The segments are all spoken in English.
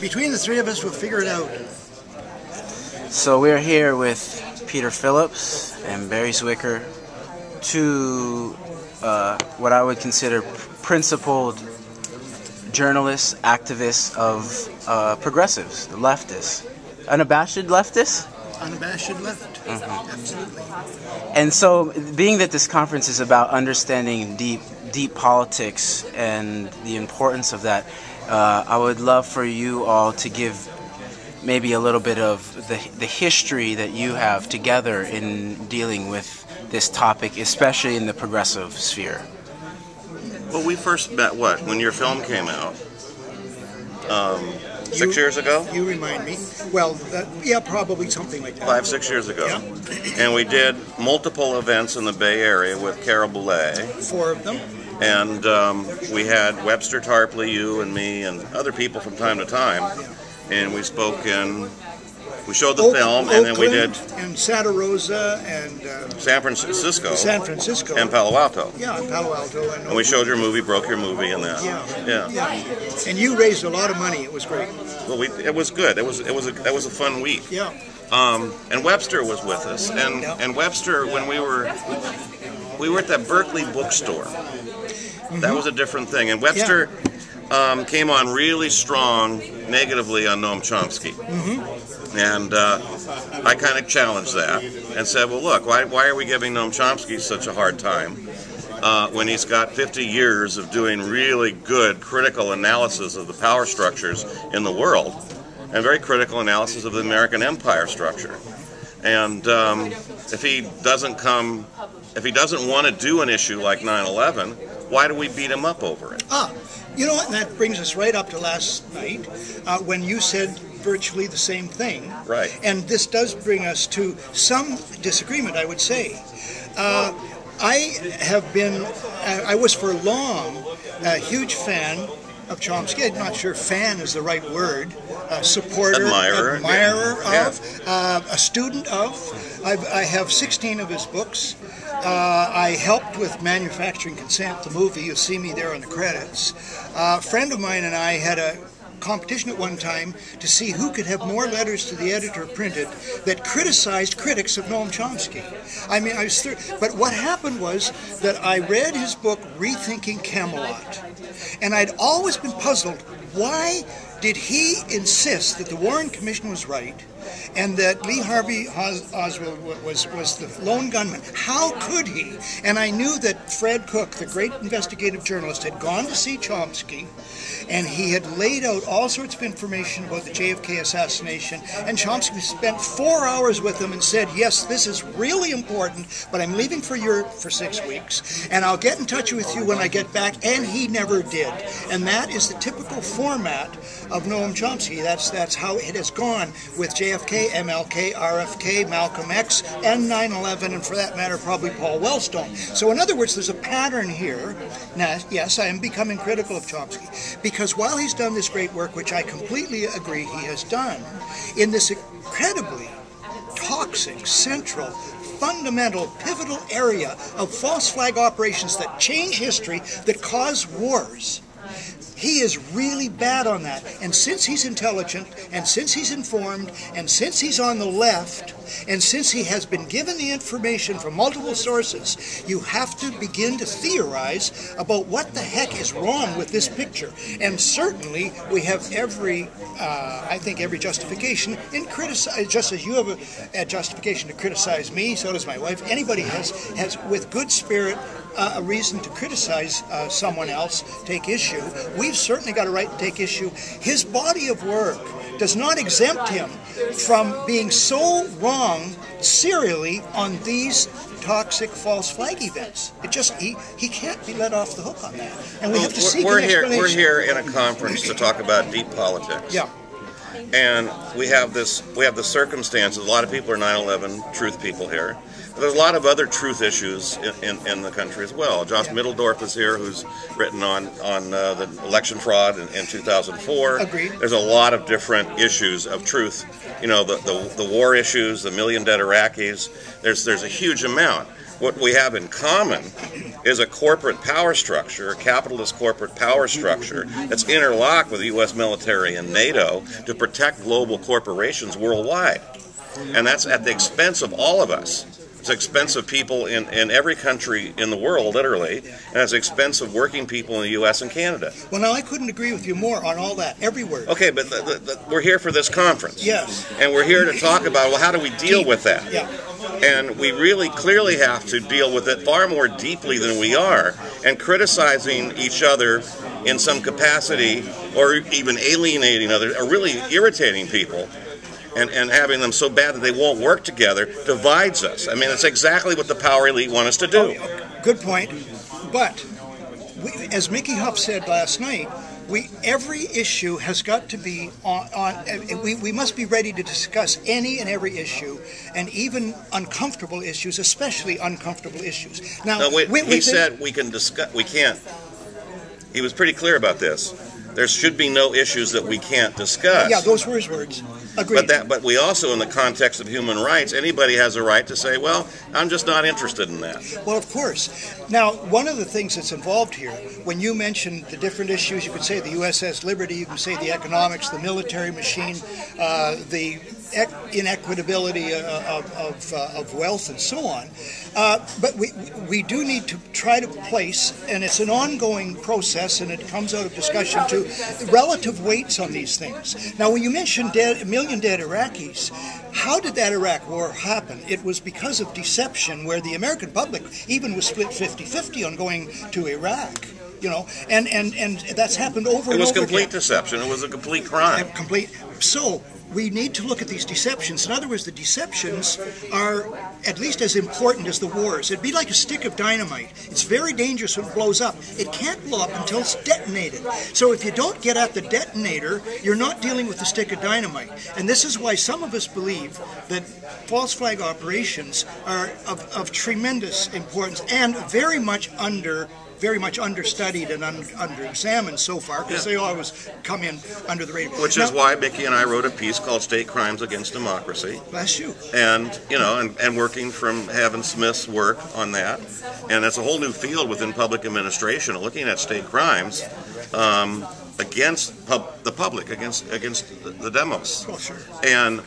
Between the three of us, we'll figure it out. So we're here with Peter Phillips and Barry Zwicker, two what I would consider principled journalists, activists of progressives, leftists. Unabashed leftists? Unabashed left. Mm-hmm. Absolutely. And so, being that this conference is about understanding deep politics and the importance of that, I would love for you all to give maybe a little bit of the history that you have together in dealing with this topic, especially in the progressive sphere. Well, we first met, when your film came out? 6 years ago? You remind me. Well, yeah, probably something like that. 5, 6 years ago. Yeah. And we did multiple events in the Bay Area with Carol Boulay. 4 of them. And we had Webster Tarpley, you and me, and other people from time to time. And we spoke we showed the film, and then we did... And Santa Rosa, and... San Francisco. San Francisco. And Palo Alto. Yeah, Palo Alto. And we showed your movie, broke your movie, and that. Yeah. And you raised a lot of money. It was great. Well, it was good. That was a fun week. Yeah. And Webster was with us, and Webster, when we were at that Berkeley bookstore. Mm-hmm. That was a different thing. And Webster came on really strong negatively on Noam Chomsky. Mm-hmm. And I kind of challenged that and said, well, look, why are we giving Noam Chomsky such a hard time when he's got 50 years of doing really good critical analysis of the power structures in the world and very critical analysis of the American empire structure. And if he doesn't want to do an issue like 9/11, why do we beat him up over it? You know what, and that brings us right up to last night when you said virtually the same thing. Right. And this does bring us to some disagreement, I would say. I was for long a huge fan of Chomsky. I'm not sure fan is the right word. Supporter, admirer of, a student of. I have 16 of his books. I helped with manufacturing Consent, the movie. You'll see me there on the credits. A friend of mine and I had a competition at one time to see who could have more letters to the editor printed that criticized critics of Noam Chomsky. I mean, but what happened was that I read his book, Rethinking Camelot, and I'd always been puzzled, why did he insist that the Warren Commission was right and that Lee Harvey Oswald was the lone gunman? How could he? And I knew that Fred Cook, the great investigative journalist, had gone to see Chomsky, and he had laid out all sorts of information about the JFK assassination, and Chomsky spent 4 hours with him and said, yes, this is really important, but I'm leaving for Europe for 6 weeks, and I'll get in touch with you when I get back, and he never did. And that is the typical format of Noam Chomsky. That's how it has gone with JFK, MLK, RFK, Malcolm X, and 9/11, and for that matter, probably Paul Wellstone. So in other words, there's a pattern here. Now, yes, I am becoming critical of Chomsky, because while he's done this great work, which I completely agree he has done, in this incredibly toxic, central, fundamental, pivotal area of false flag operations that change history, that cause wars, he is really bad on that. And since he's intelligent, and since he's informed, and since he's on the left, and since he has been given the information from multiple sources, you have to begin to theorize about what the heck is wrong with this picture. And certainly we have I think every justification in criticize, just as you have a justification to criticize me, so does my wife. Anybody has with good spirit, a reason to criticize someone else, take issue. We've certainly got a right to take issue. His body of work does not exempt him from being so wrong serially on these toxic false flag events. It just he can't be let off the hook on that, and we have to seek an explanation. We're here in a conference to talk about deep politics. Yeah. And we have the circumstances. A lot of people are 9/11 truth people here. But there's a lot of other truth issues in the country as well. Josh Middledorf is here, who's written on the election fraud in 2004. Agreed. There's a lot of different issues of truth. You know, the war issues, the million dead Iraqis. There's a huge amount. what we have in common is a corporate power structure, a capitalist corporate power structure that's interlocked with the U.S. military and NATO to protect global corporations worldwide. And that's at the expense of all of us. It's expense of people in every country in the world, literally, and it's expense of working people in the U.S. and Canada. Well, now, I couldn't agree with you more on all that, every word. Okay, but we're here for this conference. Yes. And we're here to talk about, well, how do we deal with that? Yeah. And we really clearly have to deal with it far more deeply than we are, and criticizing each other in some capacity, or even alienating others, or really irritating people, and having them so bad that they won't work together, divides us. I mean, it's exactly what the power elite want us to do. Good point. But, as Mickey Huff said last night, every issue has got to be we must be ready to discuss any and every issue, and even uncomfortable issues, especially uncomfortable issues. Now, he said we can discuss. We can't. He was pretty clear about this. There should be no issues that we can't discuss. Yeah, those were his words. Agreed. But we also, in the context of human rights, anybody has a right to say, well, I'm just not interested in that. Well, of course. Now, one of the things that's involved here, when you mentioned the different issues, you could say the USS Liberty, you can say the economics, the military machine, the inequitability of wealth, and so on. But we do need to try to place, and it's an ongoing process, and it comes out of discussion too, the relative weights on these things. Now, when you mentioned a million dead Iraqis, how did that Iraq war happen? It was because of deception, where the American public even was split 50-50 on going to Iraq. You know, and that's happened over and over again. It was complete deception. It was a complete crime. So we need to look at these deceptions. In other words, the deceptions are at least as important as the wars. It'd be like a stick of dynamite. It's very dangerous when it blows up. It can't blow up until it's detonated. So if you don't get at the detonator, you're not dealing with the stick of dynamite. And this is why some of us believe that false flag operations are of tremendous importance and very much understudied and under-examined so far, because they always come in under the radar. Which is why Mickey and I wrote a piece called State Crimes Against Democracy. Bless you. And, you know, and working from Haven Smith's work on that. And it's a whole new field within public administration, looking at state crimes against the public, against the demos. Well, sure. And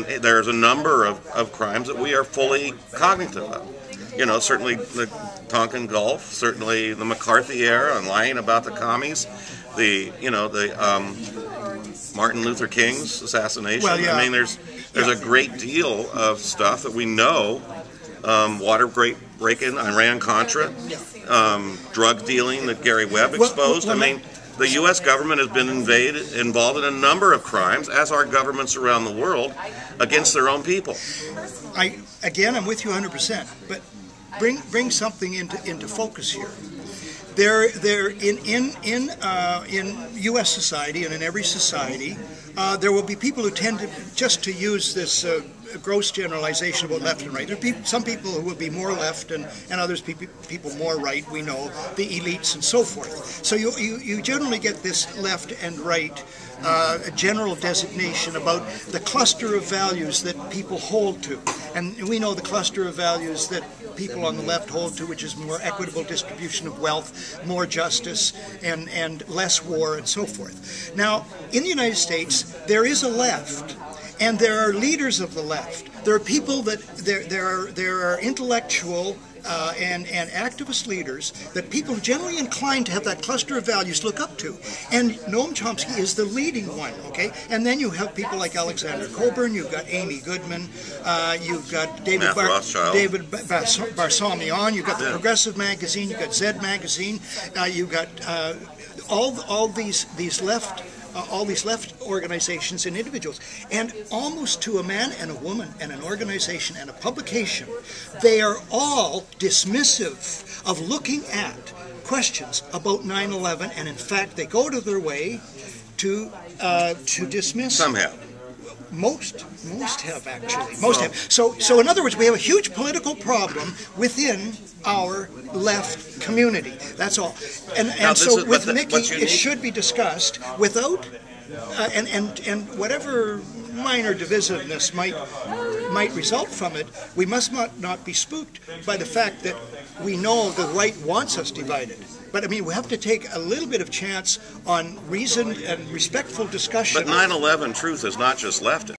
there's a number of crimes that we are fully cognitive of. You know, certainly the Tonkin Gulf, certainly the McCarthy era and lying about the commies, the Martin Luther King's assassination. Well, yeah. I mean, there's a great deal of stuff that we know. Water break-in, Iran-Contra, drug dealing that Gary Webb exposed. I mean, the U.S. government has been involved in a number of crimes, as are governments around the world, against their own people. I'm with you 100%, but bring something into focus here. There in U.S. society and in every society, there will be people who tend to just to use this gross generalization about left and right. There are some people who will be more left and others people more right. We know the elites and so forth. So you generally get this left and right. A general designation about the cluster of values that people hold to. And we know the cluster of values that people on the left hold to, which is more equitable distribution of wealth, more justice, and less war, and so forth. Now, in the United States, there is a left, and there are leaders of the left. There are people that, there are intellectual and activist leaders that people are generally inclined to have that cluster of values look up to. And Noam Chomsky is the leading one, okay? And then you have people like Alexander Cockburn, you've got Amy Goodman, you've got David Barsamian, you've got the Progressive Magazine, you've got Zed Magazine, you've got all these left organizations and individuals, and almost to a man and a woman and an organization and a publication, they are all dismissive of looking at questions about 9/11, and in fact they go to their way to dismiss. Some have. Most have, actually. Most have. So in other words, we have a huge political problem within our left community. That's all. And so with Mickey, it should be discussed without and whatever minor divisiveness might result from it, we must not be spooked by the fact that we know the right wants us divided. But I mean, we have to take a little bit of chance on reasoned and respectful discussion. But 9/11 truth is not just leftist.